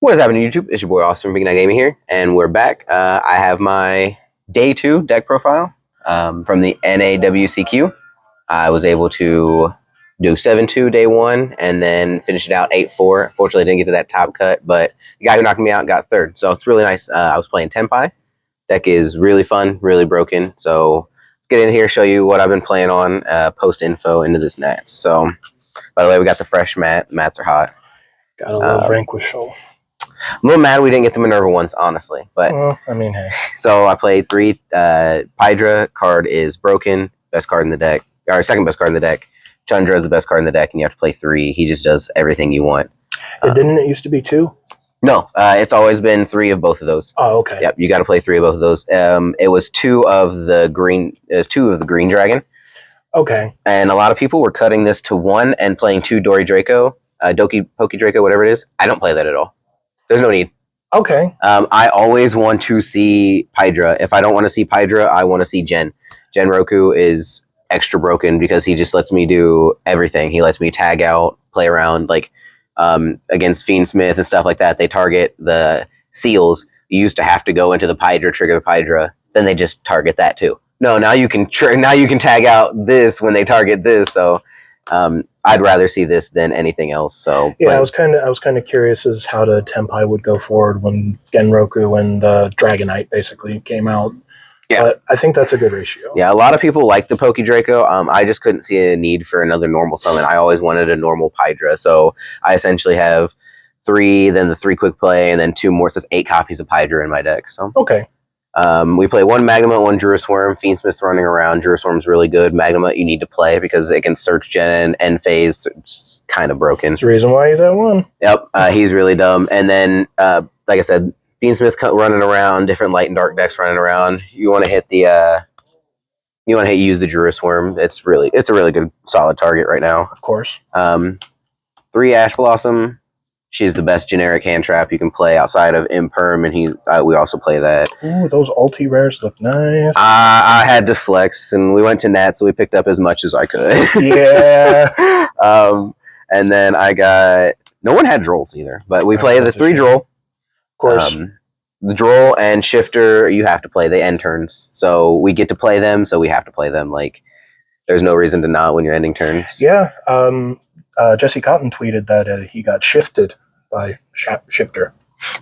What is happening, YouTube? It's your boy Austin from Big9Gaming here, and we're back. I have my Day 2 deck profile from the NAWCQ. I was able to do 7-2 Day 1, and then finish it out 8-4. Unfortunately, I didn't get to that top cut, but the guy who knocked me out got third, so it's really nice. I was playing Tenpai. Deck is really fun, really broken, so let's get in here, show you what I've been playing on, post info into this Nats. So, by the way, we got the fresh mat. Mats are hot. Gotta love Vanquishal. I'm a little mad we didn't get the Minerva ones, honestly. But well, I mean, hey. So I played 3. Pydra card is broken, best card in the deck, or second best card in the deck. Chandra is the best card in the deck, and you have to play 3. He just does everything you want. Didn't it used to be 2? No, it's always been 3 of both of those. Oh, okay. Yep, you got to play 3 of both of those. It was 2 of the green. It was 2 of the green dragon. Okay. And a lot of people were cutting this to 1 and playing 2 Dory Draco, Poke Draco, whatever it is. I don't play that at all. There's no need. Okay. I always want to see Pydra. If I don't want to see Pydra, I want to see Gen. Gen Roku is extra broken because he just lets me do everything. He lets me tag out, play around, like against Fiendsmith and stuff like that. They target the seals. You used to have to go into the Pydra, trigger the Pydra. Then they just target that too. No, now you can tag out this when they target this. So I'd rather see this than anything else. So yeah, I was kind of curious as how the Tenpai would go forward when Genroku and Dragonite basically came out. Yeah, but I think that's a good ratio. Yeah, a lot of people like the Poke Draco. I just couldn't see a need for another normal summon. I always wanted a normal Pydra, so I essentially have 3, then the 3 quick play, and then 2 more. So that's 8 copies of Pydra in my deck. So okay. We play 1 Magnemite, 1 Durasworm. Fiendsmith's running around. Durasworm's really good. Magnemite you need to play because it can search gen and end phase. It's kind of broken. That's the reason why he's at 1. Yep, he's really dumb. And then, like I said, Fiendsmith's running around, different light and dark decks running around. You want to hit the, use the Durasworm. It's a really good, solid target right now. Of course. 3 Ash Blossom. She's the best generic hand trap you can play outside of Imperm, and we also play that. Ooh, those ulti rares look nice. I had to flex, and we went to Nat, so we picked up as much as I could. Yeah. And then I got... No one had Drolls either, but we play the 3 Droll. Of course. The Droll and Shifter, you have to play. They end turns, so we get to play them, so we have to play them. Like, there's no reason to not when you're ending turns. Yeah, Jesse Cotton tweeted that he got shifted by Shifter.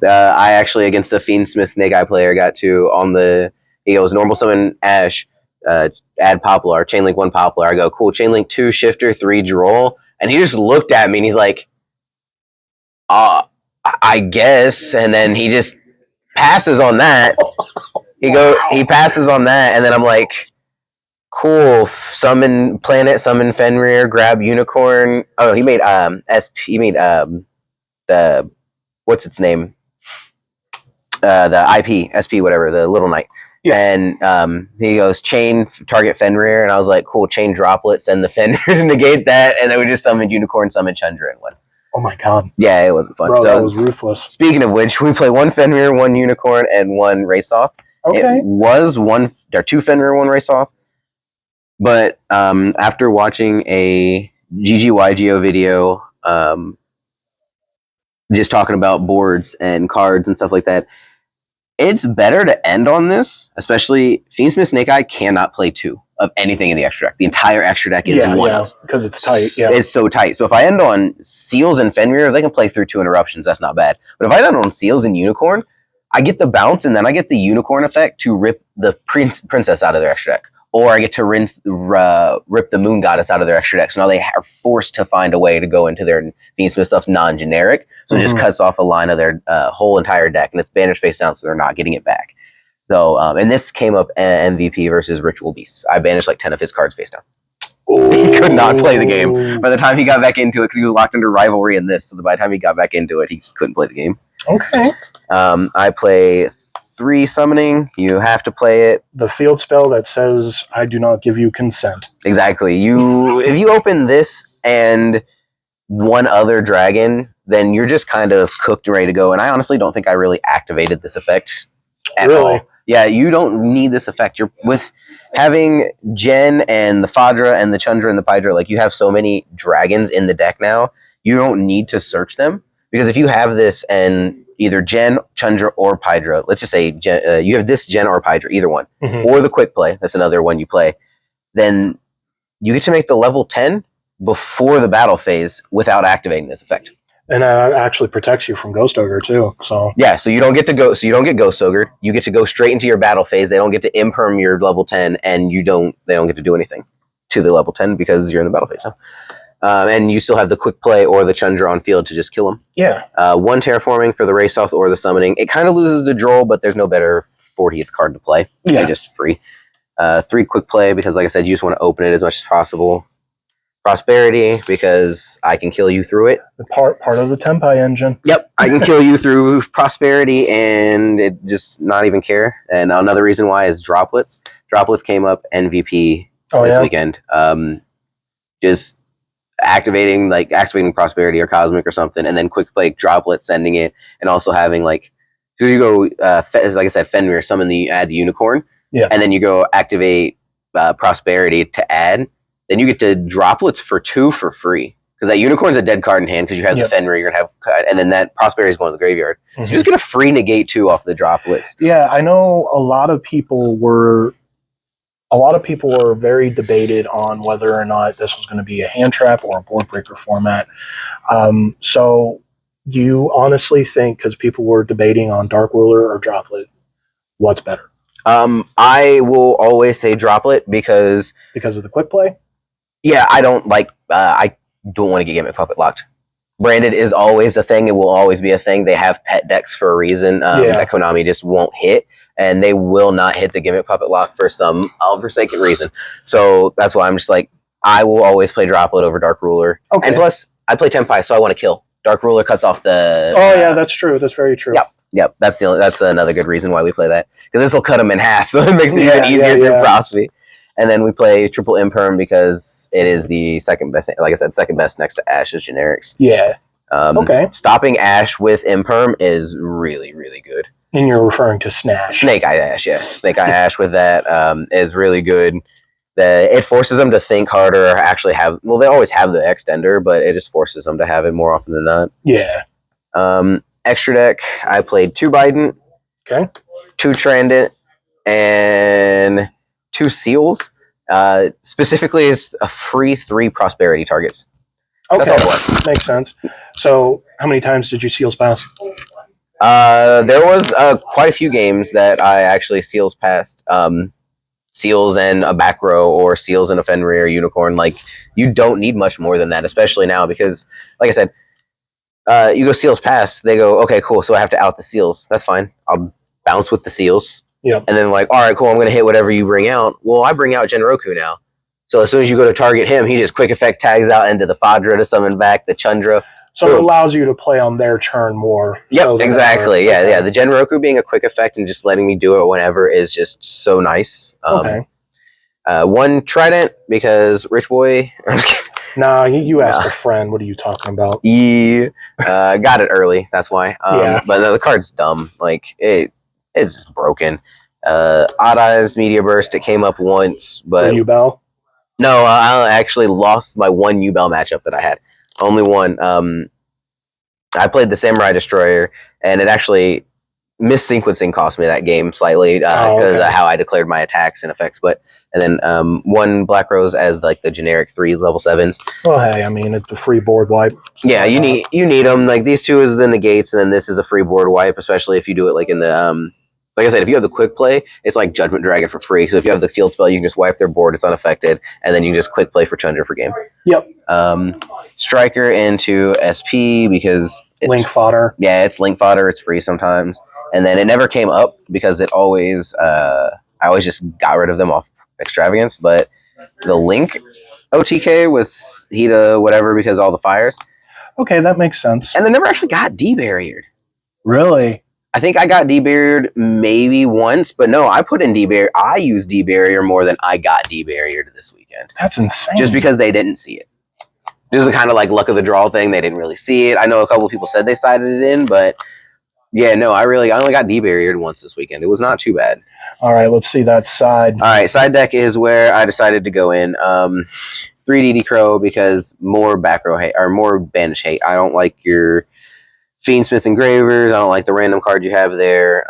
I actually, against the Fiendsmith Snake Eye player, got to, he goes, normal summon Ash, add Poplar, Chainlink 1 Poplar. I go, cool, Chainlink 2 Shifter, 3 Droll. And he just looked at me and he's like, I guess. And then he just passes on that. He passes on that, and then I'm like, cool, summon Planet, summon Fenrir, grab Unicorn. Oh, he made the what's its name? The IP, SP, whatever, the Little Knight. Yeah. And he goes, chain target Fenrir, and I was like, cool, chain Droplet, send the Fenrir to negate that, and then we just summoned Unicorn, summoned Chandra, and won. Oh my god. Yeah, it wasn't fun. Bro, so that was ruthless. Speaking of which, we play 1 Fenrir, 1 Unicorn, and 1 Race Off. Okay. It was 2 Fenrir, 1 Race Off. But after watching a YuGiOh video, just talking about boards and cards and stuff like that, it's better to end on this, especially Fiendsmith Snake Eye cannot play 2 of anything in the extra deck. The entire extra deck is 1. Yeah, because it's tight. Yeah. It's so tight. So if I end on Seals and Fenrir, they can play through 2 interruptions. That's not bad. But if I end on Seals and Unicorn, I get the bounce, and then I get the Unicorn effect to rip the princess out of their extra deck. Or I get to rip the Moon Goddess out of their extra deck. So now they are forced to find a way to go into their Fiendsmith stuff non-generic. So it just cuts off a line of their whole entire deck. And it's banished face down, so they're not getting it back. So, and this came up MVP versus Ritual Beasts. I banished like 10 of his cards face down. He could not play the game. By the time he got back into it, because he was locked under rivalry in this, so by the time he got back into it, he just couldn't play the game. Okay. I play 3 summoning. You have to play it. The field spell that says, I do not give you consent. Exactly. If you open this and 1 other dragon, then you're just kind of cooked and ready to go. And I honestly don't think I really activated this effect at all. Yeah, you don't need this effect. You're with having Jen and the Fadra and the Chandra and the Pydra, like you have so many dragons in the deck now, you don't need to search them. Because if you have this and either Gen, Chundra, or Pydra. Let's just say you have this Gen or Pydra, either one, Mm-hmm. or the Quick Play. That's another one you play. Then you get to make the level 10 before the battle phase without activating this effect. And that actually protects you from Ghost Ogre too. So yeah, so you don't get to go. So you don't get Ghost Ogre. You get to go straight into your battle phase. They don't get to imperm your level 10, and They don't get to do anything to the level 10 because you're in the battle phase. And you still have the Quick Play or the Chundra on field to just kill them. Yeah. 1 terraforming for the race off or the summoning. It kind of loses the droll, but there's no better 40th card to play. Yeah. They're just free. 3 Quick Play because, like I said, you just want to open it as much as possible. Prosperity because I can kill you through it. The part of the Tenpai engine. Yep, I can kill you through Prosperity and it just not even care. And another reason why is Droplets. Droplets came up MVP this weekend. Just activating Prosperity or Cosmic or something, and then Quick Play Droplet, sending it, and also having here you go. Like I said, Fenrir summon add the Unicorn. Yeah, and then you go activate Prosperity to add. Then you get to Droplets for 2 for free. Because that Unicorn's a dead card in hand because you have the Fenrir, you're going to have, and then that Prosperity is going to the graveyard. Mm-hmm. So you just get a free negate 2 off the Droplets. Yeah, I know a lot of people were very debated on whether or not this was going to be a hand trap or a board breaker format. So you honestly think, because people were debating on Dark Ruler or Droplet, what's better? I will always say Droplet because of the Quick Play. Yeah, I don't I don't want to get Gimmick Puppet locked. Branded is always a thing. It will always be a thing. They have pet decks for a reason that Konami just won't hit, and they will not hit the Gimmick Puppet lock for some forsaken reason. So that's why I'm just I will always play Droplet over Dark Ruler. Okay. And plus, I play Tenpai, so I want to kill. Dark Ruler cuts off the... yeah, that's true. That's very true. Yep. That's another good reason why we play that. Because this will cut them in half, so it makes it even easier through Prosperity. And then we play triple Imperm because it is the second best, like I said, second best next to Ash's generics. Yeah. Stopping Ash with Imperm is really, really good. And you're referring to Snash. Snake Eye Ash, yeah. Snake Eye Ash with that is really good. It forces them to think harder, or actually have, well, they always have the extender, but it just forces them to have it more often than not. Yeah. Extra deck, I played 2 Bident, 2 Trandant, and 2 Seals. Specifically is a free 3 Prosperity targets. Okay, that's makes sense. So how many times did you Seals pass? There was quite a few games that I actually Seals passed. Seals and a back row, or Seals and a Fenrir Unicorn. You don't need much more than that, especially now, because, like I said, you go Seals pass, they go, okay, cool, so I have to out the Seals. That's fine. I'll bounce with the Seals. Yep. And then all right, cool, I'm going to hit whatever you bring out. Well, I bring out Genroku now. So as soon as you go to target him, he just quick effect tags out into the Fadra to summon back the Chundra. So it allows you to play on their turn more. Yep, exactly. Yeah. The Genroku being a quick effect and just letting me do it whenever is just so nice. 1 Trident because Rich Boy. Nah, you asked a friend. What are you talking about? Yeah, got it early. That's why. But no, the card's dumb. It's just broken. Odd Eyes Media Burst. It came up once, but Ubel. No, I actually lost my 1 Ubel matchup that I had. Only one. I played the Samurai Destroyer, and it actually missequencing cost me that game slightly because of how I declared my attacks and effects. And then 1 Black Rose as the generic 3 level 7s. Well, hey, I mean, it's a free board wipe. Yeah, you need them. These 2 is the negates, and then this is a free board wipe, especially if you do it in the like I said, if you have the Quick Play, it's like Judgment Dragon for free. So if you have the field spell, you can just wipe their board, it's unaffected, and then you can just Quick Play for Chundra for game. Yep. Striker into SP because it's Link fodder. Yeah, it's Link fodder. It's free sometimes. And then it never came up because it always I always just got rid of them off Extravagance. But the Link OTK with Hita, whatever, because all the fires. Okay, that makes sense. And they never actually got debarriered. Really? I think I got debarriered maybe once, but no, I put in debarrier. I used debarrier more than I got debarriered this weekend. That's insane. Just because they didn't see it. This is a kind of luck of the draw thing. They didn't really see it. I know a couple of people said they sided it in, but yeah, no, I only got debarriered once this weekend. It was not too bad. All right, let's see that side. All right, side deck is where I decided to go in. 3 DD Crow because more back row hate or more banish hate. I don't like your Fiendsmith Engravers. I don't like the random cards you have there.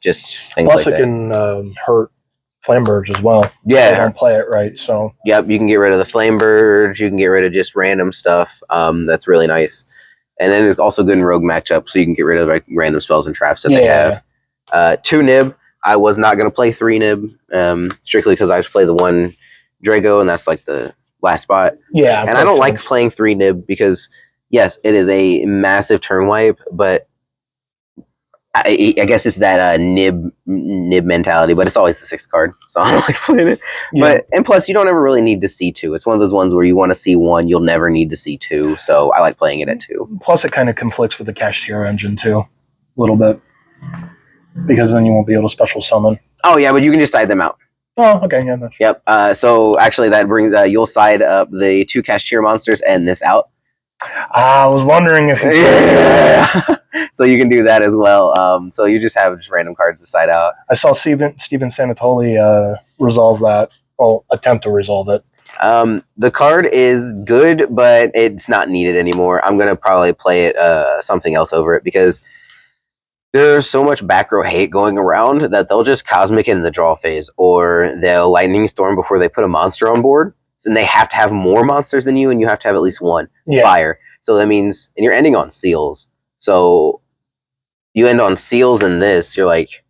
Just things Plus, like it that. can hurt Flamberge as well. Yeah. They don't play it right, so. Yep, you can get rid of the Flamberge. You can get rid of just random stuff. That's really nice. And then it's also good in rogue matchup, so you can get rid of like random spells and traps that they have. 2 Nib. I was not going to play 3 Nib, strictly because I just play the 1 Drago, and that's like the last spot. Yeah, and I don't like playing 3 Nib because, yes, it is a massive turn wipe, but I guess it's that nib mentality, but it's always the 6th card, so I don't like playing it. Yeah. And plus, you don't ever really need to see 2. It's one of those ones where you want to see 1, you'll never need to see 2. So I like playing it at 2. Plus, it kind of conflicts with the Cashier engine too, a little bit, because then you won't be able to special summon. Oh yeah, but you can just side them out. Oh, okay, yeah. That's Yep. So actually, that brings you'll side up the 2 Cashier monsters and this out. I was wondering if you yeah. So you can do that as well. So you just have random cards to side out. I saw Steven Sanatoli resolve that. Well, attempt to resolve it. The card is good, but it's not needed anymore. I'm gonna probably play it something else over it because there's so much back row hate going around that they'll just Cosmic in the draw phase, or they'll Lightning Storm before they put a monster on board. And they have to have more monsters than you, and you have to have at least 1 fire. So that means, and you're ending on seals. So you end on seals in this, you're like,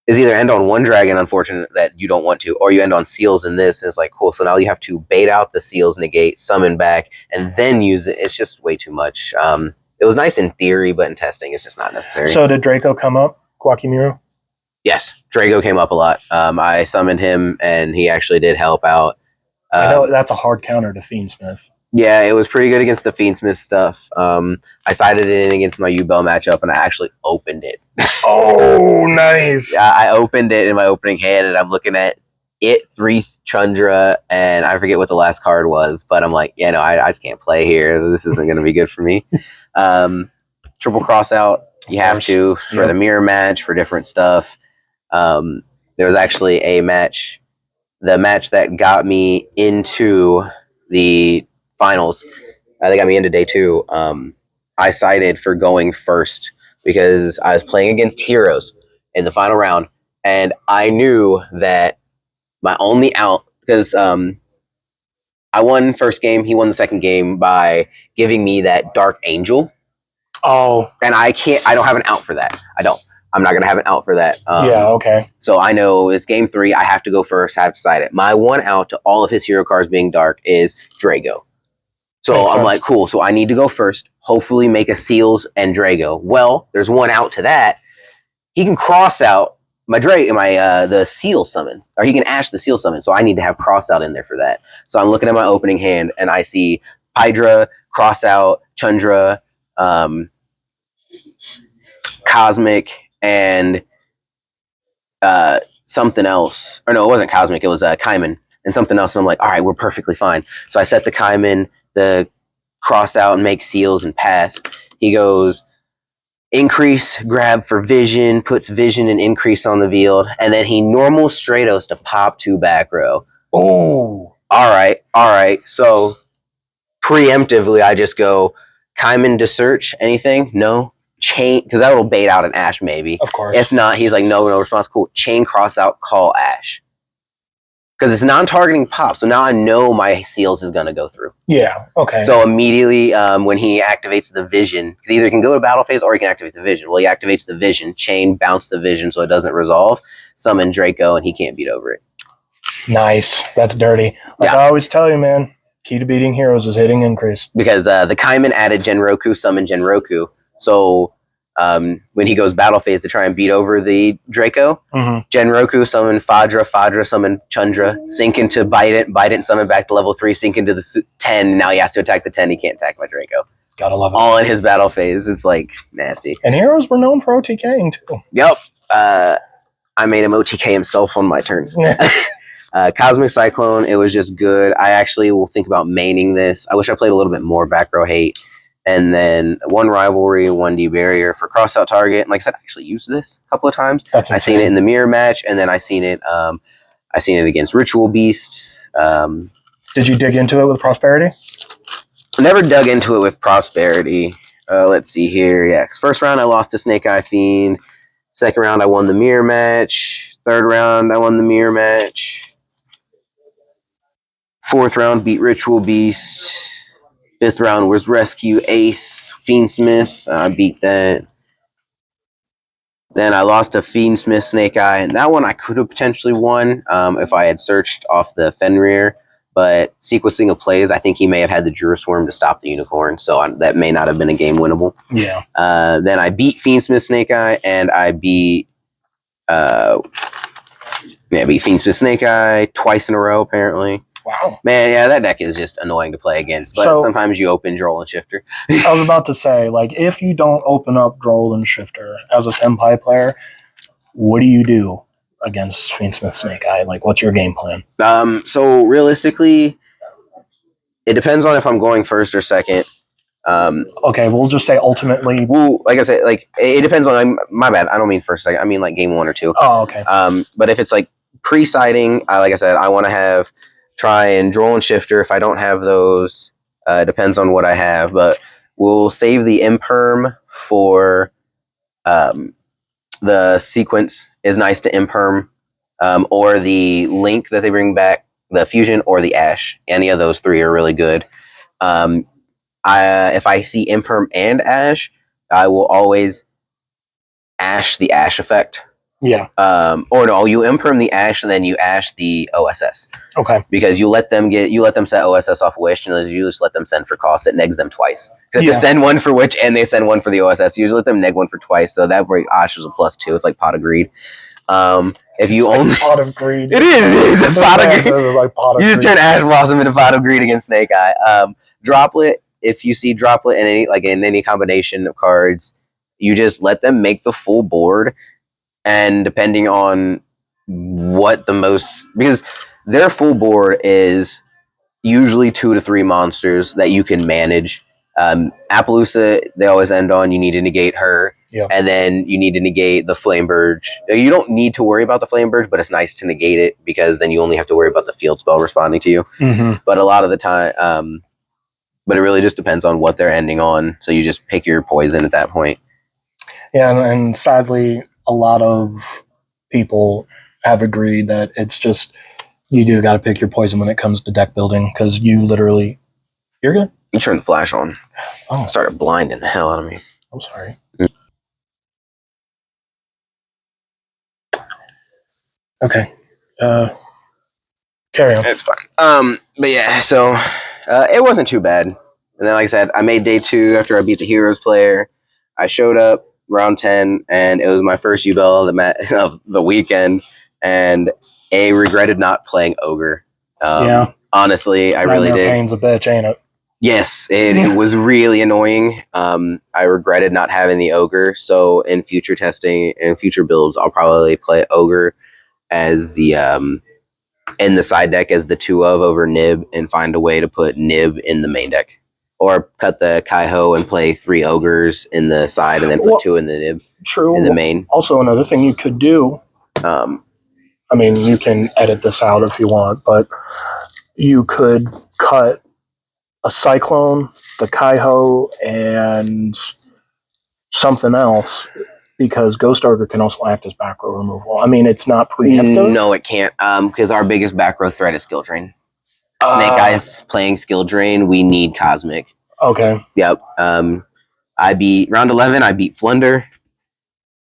is either end on 1 dragon, unfortunate that you don't want to, or you end on seals in this, and it's like, cool, so now you have to bait out the seals, negate, summon back, and then use it. It's just way too much. It was nice in theory, but in testing, it's just not necessary. So did Draco come up, Quackimiru? Yes, Drago came up a lot. I summoned him, and he actually did help out. I know that's a hard counter to Fiendsmith. Yeah, it was pretty good against the Fiendsmith stuff. I sided it in against my YuGiOh matchup, and I actually opened it. Oh, nice! I opened it in my opening hand, and I'm looking at it, 3 Chundra, and I forget what the last card was, but I'm like, yeah, no, I just can't play here. This isn't going to be good for me. Triple cross out, you have to, for the mirror match, for different stuff. There was actually a match, the match that got me into the finals. They got me into day 2. I sided for going first because I was playing against heroes in the final round, and I knew that my only out, because I won first game, he won the second game by giving me that Dark Angel. Oh. And I don't have an out for that. I'm not going to have an out for that. Yeah, okay. So I know it's game 3. I have to go first. I have to side it. My one out to all of his hero cards being dark is Drago. So Makes I'm sense. like, cool. So I need to go first. Hopefully make a Seals and Drago. Well, there's one out to that. He can cross out my the Seal summon. Or he can Ash the Seal summon. So I need to have cross out in there for that. So I'm looking at my opening hand and I see Hydra, cross out, Chundra, Cosmic, and something else. Or no, it wasn't Cosmic, it was Kaiman and something else. And I'm like, all right, we're perfectly fine. So I set the Kaiman, the cross out and make seals and pass. He goes increase, grab for vision, puts vision and increase on the field, and then he normal Stratos to pop 2 back row. Oh. All right. So preemptively, I just go Kaiman to search anything. No. Chain, because that will bait out an Ash maybe. Of course. If not, he's like, no response. Cool. Chain cross out, call Ash. Because it's non-targeting pop, so now I know my seals is going to go through. Yeah, okay. So immediately when he activates the vision, because either he can go to battle phase or he can activate the vision. Well, he activates the vision, chain, bounce the vision so it doesn't resolve, summon Draco, and he can't beat over it. Nice. That's dirty. Like I always tell you, man, key to beating heroes is hitting increase. Because the Kaiman added Genroku, summon Genroku. So when he goes battle phase to try and beat over the Draco, Genroku summon Fadra summon Chundra, sink into bite it and summon back to level 3, sink into the 10. Now he has to attack the 10. He can't attack my Draco. Gotta love it. All in his battle phase. It's like nasty. And heroes were known for OTKing too. Yep. I made him OTK himself on my turn. Cosmic Cyclone, it was just good. I actually will think about maining this. I wish I played a little bit more back row hate. And then 1 rivalry, 1 debarrier for crossout target. And like I said, I actually used this a couple of times. That's I seen it in the mirror match, and then I seen it against Ritual Beasts. Did you dig into it with Prosperity? I never dug into it with Prosperity. Let's see here. Yeah, first round I lost to Snake Eye Fiend. Second round I won the mirror match. Third round I won the mirror match. Fourth round beat Ritual Beast. Fifth round was Rescue Ace Fiendsmith. I beat that. Then I lost to Fiendsmith Snake Eye, and that one I could have potentially won if I had searched off the Fenrir. But sequencing of plays, I think he may have had the Jura Swarm to stop the Unicorn, so that may not have been a game winnable. Yeah. Then I beat Fiendsmith Snake Eye, and I beat Fiendsmith Snake Eye twice in a row, apparently. Wow. Man, yeah, that deck is just annoying to play against, but so, sometimes you open Droll and Shifter. I was about to say, like, if you don't open up Droll and Shifter as a Tenpai player, what do you do against Fiendsmith Snake Eye? Like, what's your game plan? So realistically, it depends on if I'm going first or second. Okay, we'll just say ultimately. Well, like I said, like it depends on. My bad. I don't mean first, second. I mean like game 1 or 2. Oh, okay. But if it's like pre-sighting, like I said, I want to try and Droll and Shifter. If I don't have those, it depends on what I have. But we'll save the Imperm for the sequence is nice to Imperm, or the Link that they bring back, the Fusion, or the Ash. Any of those 3 are really good. If I see Imperm and Ash, I will always Ash the Ash effect. Yeah. Or no, you Imperm the Ash and then you Ash the OSS. Okay. Because you let them set OSS off Wish, and you just let them send for cost. It negs them twice. Because they send one for Witch and they send one for the OSS. You usually let them neg one for twice, so that way Ash is a +2. It's like Pot of Greed. If you only Pot of Greed. It is. It's Pot of Greed. It's like Pot of You just Greed. turn Ash Blossom into Pot of Greed against Snake Eye. Droplet. If you see Droplet in any combination of cards, you just let them make the full board, and depending on what because their full board is usually 2 to 3 monsters that you can manage. Appaloosa, they always end on you need to negate her, and then you need to negate the Flame Burge. You don't need to worry about the Flame Burge, but it's nice to negate it because then you only have to worry about the field spell responding to you. Mm-hmm. But a lot of the time, but it really just depends on what they're ending on. So you just pick your poison at that point. Yeah, and sadly, a lot of people have agreed that it's just you do got to pick your poison when it comes to deck building because you're good. You turned the flash on. Oh, started blinding the hell out of me. I'm sorry. Okay. Carry on. It's fine. But yeah, so it wasn't too bad. And then, like I said, I made day 2 after I beat the Heroes player. I showed up round 10, and it was my first UBL of the weekend, and I regretted not playing Ogre. Honestly, I really did. Pain's a bitch, ain't it? Yes, it was really annoying. I regretted not having the Ogre, so in future testing and future builds, I'll probably play Ogre as the in the side deck as the 2 of over Nib, and find a way to put Nib in the main deck. Or cut the Kaiho and play 3 Ogres in the side and then put 2 in the Nib. True. In the main. Also, another thing you could do, I mean, you can edit this out if you want, but you could cut a Cyclone, the Kaiho, and something else, because Ghost Ogre can also act as back row removal. I mean, it's not preemptive. No, it can't, because our biggest back row threat is Skill Drain. Snake Eyes playing Skill Drain, we need Cosmic. Okay. Yep. I beat round 11. I beat Flunder.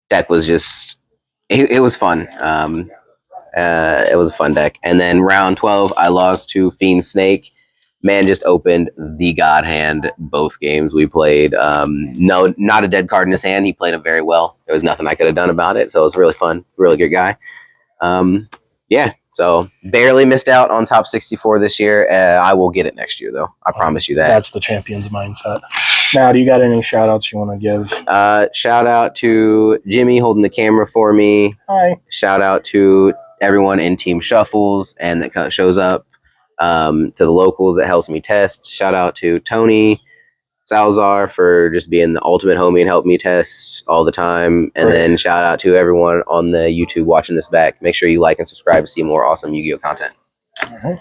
Deck was just it was fun. It was a fun deck. And then round 12, I lost to Fiend Snake. Man just opened the God Hand both games we played. No, not a dead card in his hand. He played it very well. There was nothing I could have done about it. So it was really fun. Really good guy. Yeah. So barely missed out on top 64 this year. I will get it next year, though. I promise you that. That's the champion's mindset. Now, do you got any shout outs you want to give? Shout out to Jimmy holding the camera for me. Hi. Shout out to everyone in Team Shuffles and that shows up. To the locals that helps me test. Shout out to Tony Salazar for just being the ultimate homie and help me test all the time. And then shout out to everyone on the YouTube watching this back. Make sure you like and subscribe to see more awesome Yu-Gi-Oh content. All right.